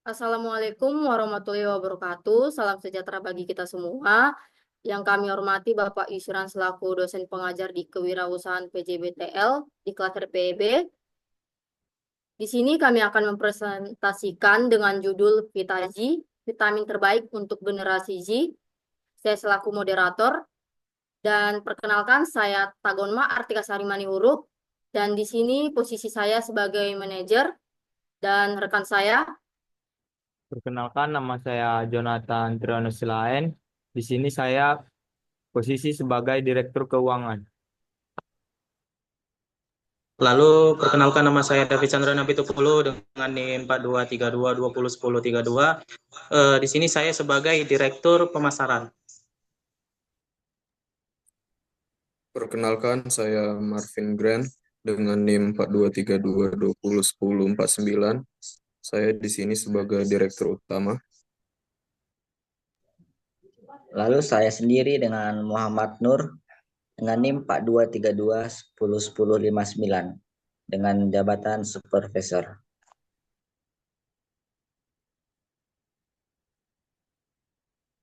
Assalamualaikum warahmatullahi wabarakatuh. Salam sejahtera bagi kita semua. Yang kami hormati Bapak Yusran selaku dosen pengajar di Kewirausahaan PJBTL di kelas RPB. Di sini kami akan mempresentasikan dengan judul Vitaji, vitamin terbaik untuk generasi Z. Saya selaku moderator dan perkenalkan saya Tagonma Artika Sari Manihuruk dan di sini posisi saya sebagai manajer dan rekan saya. Perkenalkan, nama saya Jonathan Triano Silaen. Di sini saya posisi sebagai Direktur Keuangan. Lalu perkenalkan, nama saya David Chandra Napitupulu dengan NIM 4232201032. Di sini saya sebagai Direktur Pemasaran. Perkenalkan, saya Marvin Grant dengan NIM 4232201049. Saya di sini sebagai Direktur Utama. Lalu saya sendiri dengan Muhammad Nur dengan NIM 4232101059 dengan jabatan Supervisor.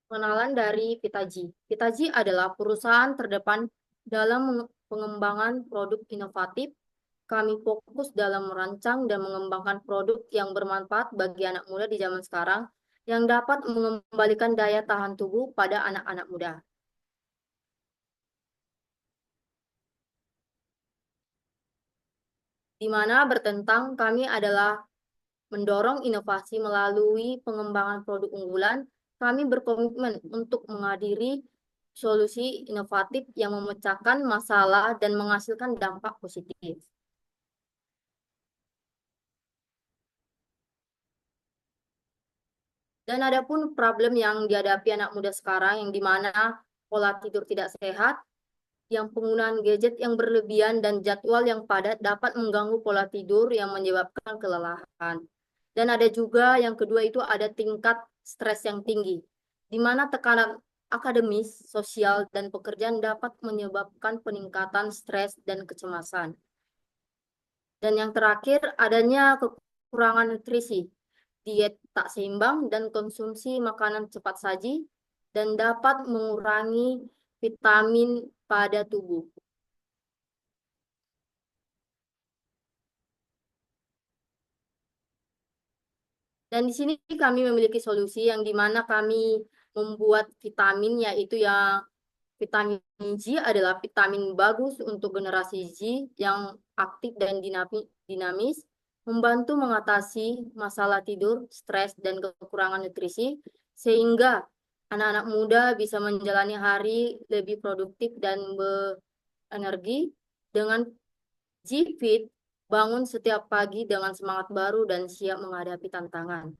Pengenalan dari Vitaji. Vitaji adalah perusahaan terdepan dalam pengembangan produk inovatif. Kami fokus dalam merancang dan mengembangkan produk yang bermanfaat bagi anak muda di zaman sekarang yang dapat mengembalikan daya tahan tubuh pada anak-anak muda. Di mana bertentang kami adalah mendorong inovasi melalui pengembangan produk unggulan. Kami berkomitmen untuk menghadiri solusi inovatif yang memecahkan masalah dan menghasilkan dampak positif. Dan ada pun problem yang dihadapi anak muda sekarang yang dimana pola tidur tidak sehat, yang penggunaan gadget yang berlebihan dan jadwal yang padat dapat mengganggu pola tidur yang menyebabkan kelelahan. Dan ada juga yang kedua itu ada tingkat stres yang tinggi, di mana tekanan akademis, sosial, dan pekerjaan dapat menyebabkan peningkatan stres dan kecemasan. Dan yang terakhir, adanya kekurangan nutrisi, diet tak seimbang, dan konsumsi makanan cepat saji, dan dapat mengurangi vitamin pada tubuh. Dan di sini kami memiliki solusi yang dimana kami membuat vitamin, yaitu yang vitamin Z adalah vitamin bagus untuk generasi Z yang aktif dan dinamis, membantu mengatasi masalah tidur, stres, dan kekurangan nutrisi, sehingga anak-anak muda bisa menjalani hari lebih produktif dan berenergi. Dengan G-Fit, bangun setiap pagi dengan semangat baru dan siap menghadapi tantangan.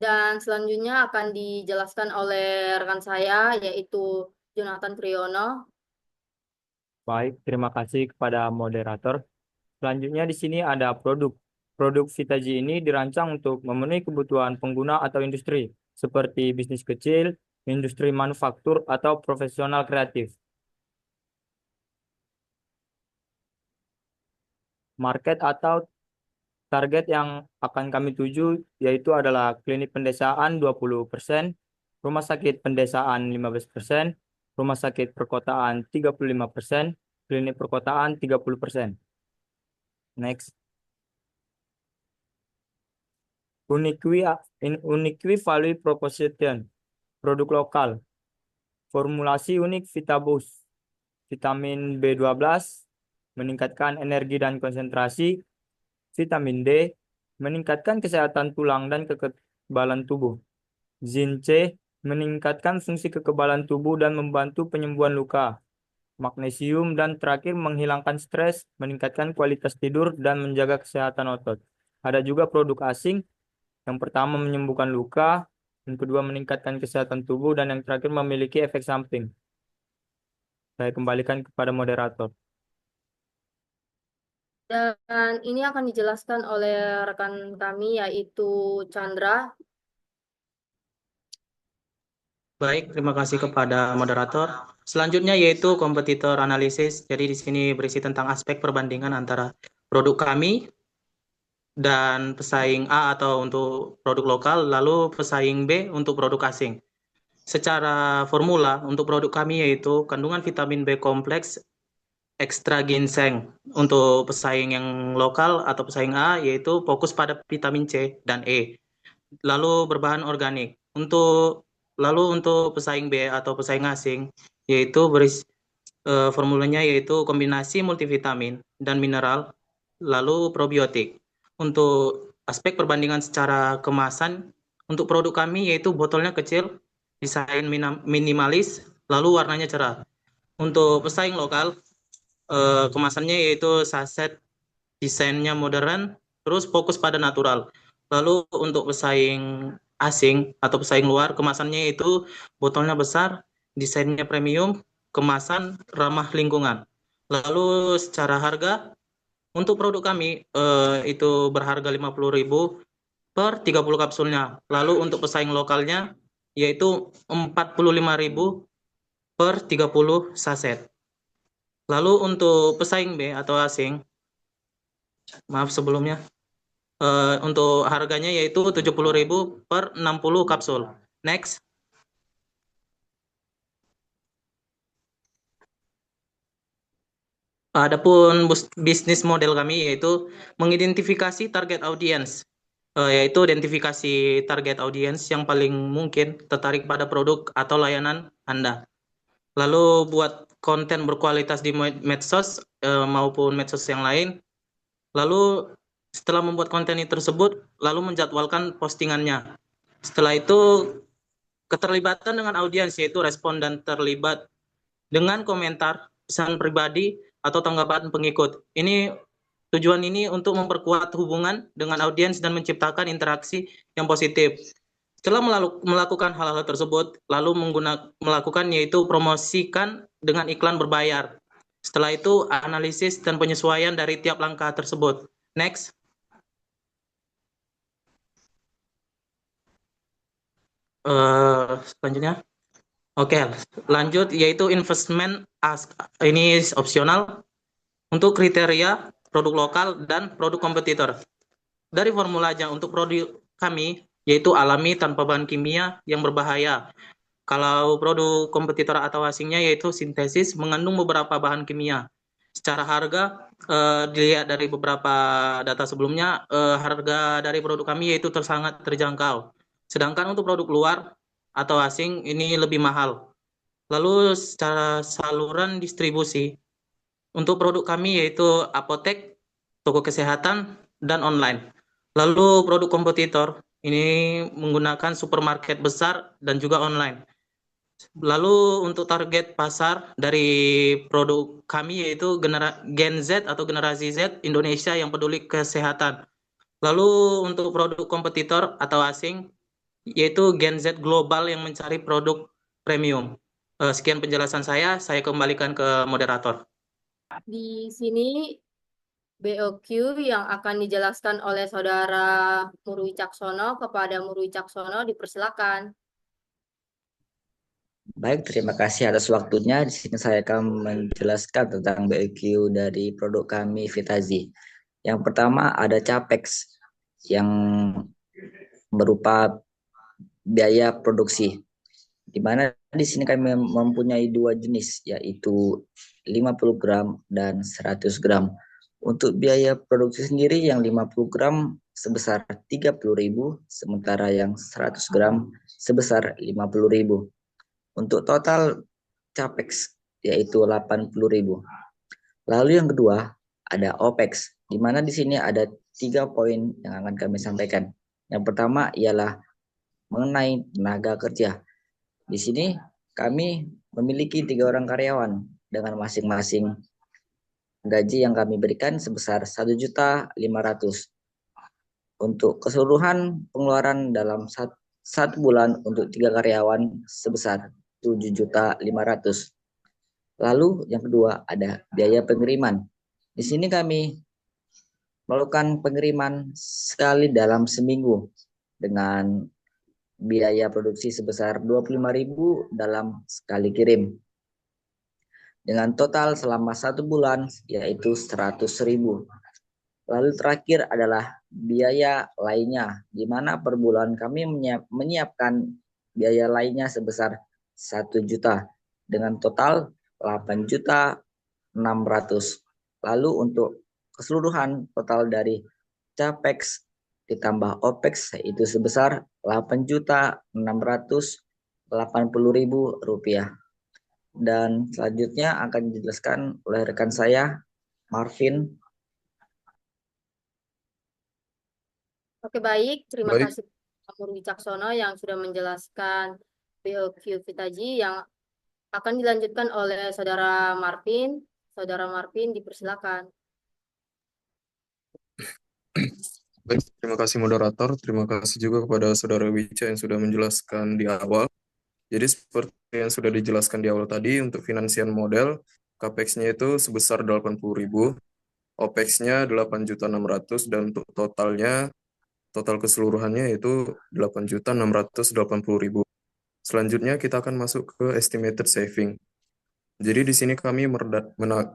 Dan selanjutnya akan dijelaskan oleh rekan saya, yaitu Jonathan Triyono. Baik, terima kasih kepada moderator. Selanjutnya di sini ada produk. Produk Vitaji ini dirancang untuk memenuhi kebutuhan pengguna atau industri, seperti bisnis kecil, industri manufaktur, atau profesional kreatif. Market atau target yang akan kami tuju yaitu adalah klinik pendesaan 20%, rumah sakit pendesaan 15%, rumah sakit perkotaan 35%, klinik perkotaan 30%. Next. Unique Value Proposition, produk lokal. Formulasi unik VitaBoost, vitamin B12, meningkatkan energi dan konsentrasi, vitamin D, meningkatkan kesehatan tulang dan kekebalan tubuh. Zin C, meningkatkan fungsi kekebalan tubuh dan membantu penyembuhan luka. Magnesium dan terakhir menghilangkan stres, meningkatkan kualitas tidur dan menjaga kesehatan otot. Ada juga produk asing, yang pertama menyembuhkan luka, yang kedua meningkatkan kesehatan tubuh, dan yang terakhir memiliki efek samping. Saya kembalikan kepada moderator. Dan ini akan dijelaskan oleh rekan kami, yaitu Chandra. Baik, terima kasih kepada moderator. Selanjutnya yaitu kompetitor analisis. Jadi di sini berisi tentang aspek perbandingan antara produk kami dan pesaing A atau untuk produk lokal, lalu pesaing B untuk produk asing. Secara formula, untuk produk kami yaitu kandungan vitamin B kompleks ekstra ginseng. Untuk pesaing yang lokal atau pesaing A yaitu fokus pada vitamin C dan E. Lalu berbahan organik. Untuk pesaing B atau pesaing asing yaitu formulanya yaitu kombinasi multivitamin dan mineral lalu probiotik. Untuk aspek perbandingan secara kemasan untuk produk kami yaitu botolnya kecil, desain minimalis, lalu warnanya cerah. Untuk pesaing lokal kemasannya yaitu saset, desainnya modern, terus fokus pada natural. Lalu untuk pesaing asing atau pesaing luar, kemasannya yaitu botolnya besar, desainnya premium, kemasan ramah lingkungan. Lalu secara harga, untuk produk kami itu berharga 50.000 per 30 kapsulnya. Lalu untuk pesaing lokalnya yaitu 45.000 per 30 saset. Lalu untuk pesaing B atau asing, maaf sebelumnya, untuk harganya yaitu 70.000 per 60 kapsul. Next. Adapun bisnis model kami yaitu mengidentifikasi target audience, yaitu identifikasi target audience yang paling mungkin tertarik pada produk atau layanan Anda. Lalu buat konten berkualitas di medsos maupun medsos yang lain. Lalu setelah membuat konten tersebut, lalu menjadwalkan postingannya. Setelah itu keterlibatan dengan audiens yaitu responden terlibat dengan komentar, pesan pribadi atau tanggapan pengikut. Tujuan ini untuk memperkuat hubungan dengan audiens dan menciptakan interaksi yang positif. Setelah melakukan hal-hal tersebut, lalu melakukan yaitu promosikan dengan iklan berbayar. Setelah itu analisis dan penyesuaian dari tiap langkah tersebut. Next. Selanjutnya. Oke, lanjut yaitu investment ini opsional untuk kriteria produk lokal dan produk kompetitor. Dari formulanya untuk produk kami yaitu alami tanpa bahan kimia yang berbahaya. Kalau produk kompetitor atau asingnya yaitu sintesis mengandung beberapa bahan kimia. Secara harga dilihat dari beberapa data sebelumnya, harga dari produk kami yaitu sangat terjangkau. Sedangkan untuk produk luar atau asing ini lebih mahal. Lalu secara saluran distribusi, untuk produk kami yaitu apotek, toko kesehatan, dan online. Lalu produk kompetitor ini menggunakan supermarket besar dan juga online. Lalu untuk target pasar dari produk kami yaitu Gen Z atau generasi Z Indonesia yang peduli kesehatan. Lalu untuk produk kompetitor atau asing yaitu Gen Z global yang mencari produk premium. Sekian penjelasan saya kembalikan ke moderator. Di sini BOQ yang akan dijelaskan oleh Saudara Muru Wicaksono kepada Muru Wicaksono, dipersilakan. Baik, terima kasih atas waktunya. Di sini saya akan menjelaskan tentang BOQ dari produk kami Vitazi. Yang pertama ada Capex yang berupa biaya produksi. Di mana di sini kami mempunyai dua jenis yaitu 50 gram dan 100 gram. Untuk biaya produksi sendiri yang 50 gram sebesar 30.000, sementara yang 100 gram sebesar 50.000. Untuk total Capex yaitu 80.000. Lalu yang kedua ada OPEX, di mana di sini ada 3 poin yang akan kami sampaikan. Yang pertama ialah mengenai tenaga kerja. Di sini kami memiliki 3 orang karyawan dengan masing-masing gaji yang kami berikan sebesar 1.500.000. Untuk keseluruhan pengeluaran dalam satu bulan untuk 3 karyawan sebesar 7.500.000. Lalu yang kedua ada biaya pengiriman. Di sini kami melakukan pengiriman sekali dalam seminggu dengan biaya produksi sebesar 25.000 dalam sekali kirim. Dengan total selama 1 bulan yaitu 100.000. Lalu terakhir adalah biaya lainnya, di mana per bulan kami menyiapkan biaya lainnya sebesar 1 juta dengan total 8.600.000. Lalu untuk keseluruhan total dari Capex ditambah OPEX yaitu sebesar 8.680.000 rupiah. Dan selanjutnya akan dijelaskan oleh rekan saya, Marvin. Oke, baik. Terima Baik. kasih Pak Nur Wicaksono yang sudah menjelaskan BOQ Vitaji yang akan dilanjutkan oleh Saudara Marvin. Saudara Marvin, dipersilakan. Baik, terima kasih moderator. Terima kasih juga kepada Saudara Wica yang sudah menjelaskan di awal. Jadi seperti yang sudah dijelaskan di awal tadi, untuk finansian model, CAPEX-nya itu sebesar 80.000, OPEX-nya 8.600.000, dan untuk total keseluruhannya itu 8.680.000. Selanjutnya kita akan masuk ke estimated saving. Jadi di sini kami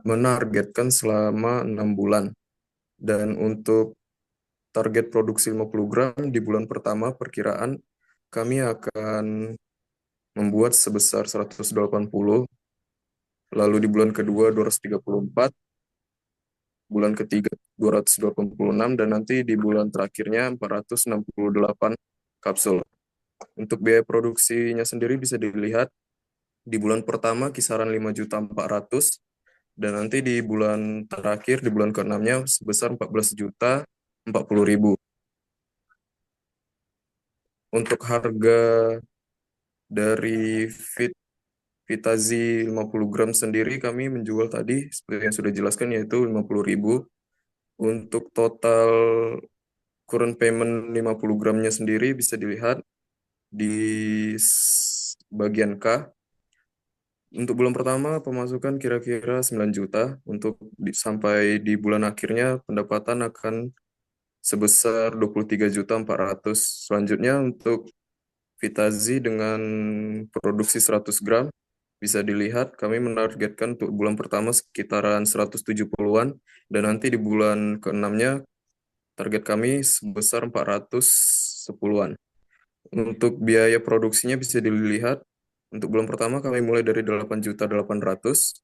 menargetkan selama 6 bulan. Dan untuk target produksi 50 gram di bulan pertama perkiraan kami akan membuat sebesar 180, lalu di bulan kedua 234, bulan ketiga 286, dan nanti di bulan terakhirnya 468 kapsul. Untuk biaya produksinya sendiri bisa dilihat di bulan pertama kisaran 5.400.000, dan nanti di bulan terakhir di bulan ke-6-nya sebesar 14.040.000. Untuk harga dari Vitazi 50 gram sendiri kami menjual tadi seperti yang sudah dijelaskan yaitu 50.000. Untuk total current payment 50 gramnya sendiri bisa dilihat di bagian K. Untuk bulan pertama pemasukan kira-kira 9 juta. Untuk sampai di bulan akhirnya pendapatan akan sebesar 23.400.000. Selanjutnya untuk Vitazi dengan produksi 100 gram, bisa dilihat kami menargetkan untuk bulan pertama sekitaran 170-an, dan nanti di bulan ke-6-nya target kami sebesar 410-an. Untuk biaya produksinya bisa dilihat, untuk bulan pertama kami mulai dari 8.800.000,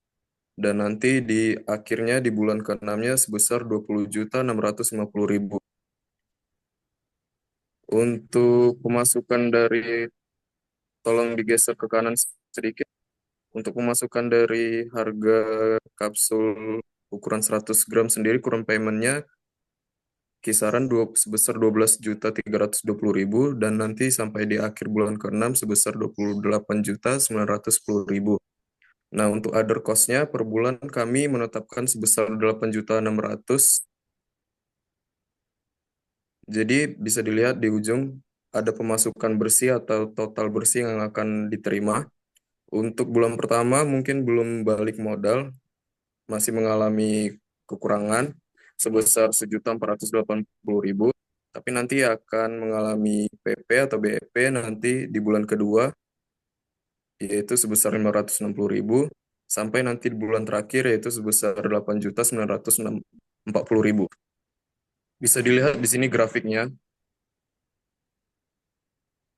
dan nanti di akhirnya di bulan ke-6-nya sebesar 20.650.000. Untuk pemasukan dari, tolong digeser ke kanan sedikit. Untuk pemasukan dari harga kapsul ukuran 100 gram sendiri, current payment-nya kisaran sebesar 12.320.000, dan nanti sampai di akhir bulan ke-6 sebesar 28.910.000. Nah, untuk other cost-nya per bulan kami menetapkan sebesar 8.600.000. Jadi bisa dilihat di ujung ada pemasukan bersih atau total bersih yang akan diterima. Untuk bulan pertama mungkin belum balik modal, masih mengalami kekurangan sebesar 1.480.000, tapi nanti akan mengalami PP atau BEP nanti di bulan kedua, yaitu sebesar 560.000, sampai nanti di bulan terakhir yaitu sebesar 8.940.000. Bisa dilihat di sini grafiknya.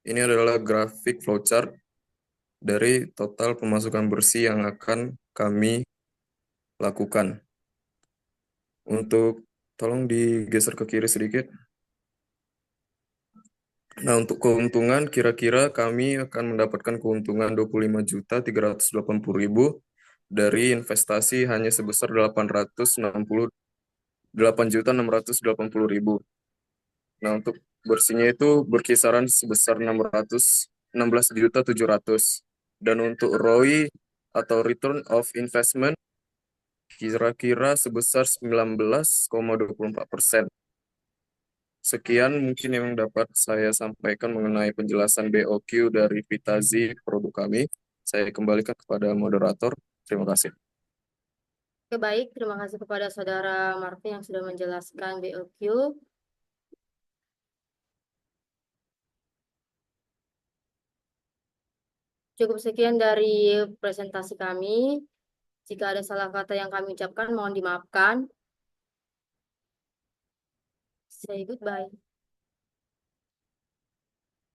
Ini adalah grafik flowchart dari total pemasukan bersih yang akan kami lakukan. Untuk, tolong digeser ke kiri sedikit. Nah, untuk keuntungan kira-kira kami akan mendapatkan keuntungan 25.380.000 dari investasi hanya sebesar 8.680.000. Nah, untuk bersihnya itu berkisaran sebesar 16.700.000. Dan untuk ROI atau return of investment kira-kira sebesar 19,24%. Sekian mungkin yang dapat saya sampaikan mengenai penjelasan BOQ dari Vitazi produk kami. Saya kembalikan kepada moderator. Terima kasih. Oke, baik. Terima kasih kepada Saudara Marvin yang sudah menjelaskan BOQ. Cukup sekian dari presentasi kami. Jika ada salah kata yang kami ucapkan, mohon dimaafkan. Say goodbye.